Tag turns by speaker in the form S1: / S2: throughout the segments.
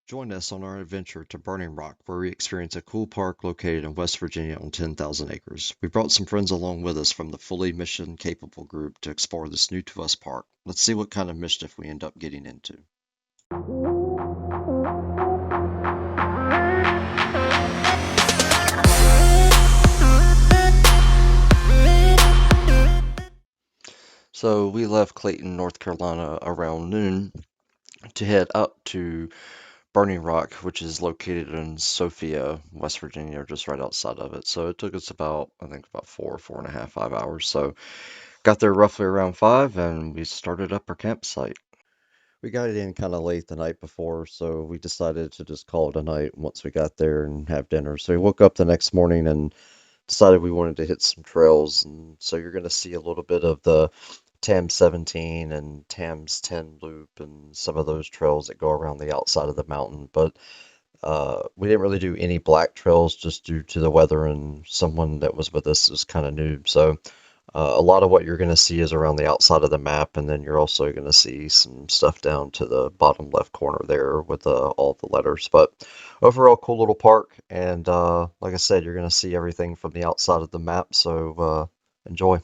S1: Join us on our adventure to Burning Rock, where we experience a cool park located in West Virginia on 10,000 acres. We brought some friends along with us from the fully mission capable group to explore this new to us park. Let's see what kind of mischief we end up getting into. So we left Clayton, North Carolina around noon to head up to Burning Rock, which is located in Sophia, West Virginia, just right outside of it. So it took us about, I think, about 4.5, 5 hours. So got there roughly around 5, and we started up our campsite. We got it in kind of late the night before, so we decided to just call it a night once we got there and have dinner. So we woke up the next morning and decided we wanted to hit some trails. And so you're going to see a little bit of the TAM 17 and TAM's 10 loop and some of those trails that go around the outside of the mountain. But we didn't really do any black trails just due to the weather, and someone that was with us is kind of new. So a lot of what you're going to see is around the outside of the map, and then you're also going to see some stuff down to the bottom left corner there with all the letters. But overall, cool little park, and like I said, you're going to see everything from the outside of the map, so enjoy.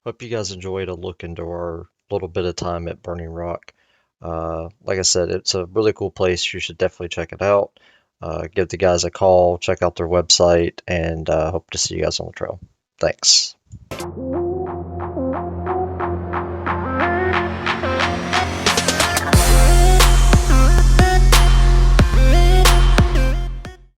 S1: Hope you guys enjoyed a look into our little bit of time at Burning Rock. Like I said, it's a really cool place. You should definitely check it out. Give the guys a call, check out their website, and hope to see you guys on the trail. Thanks.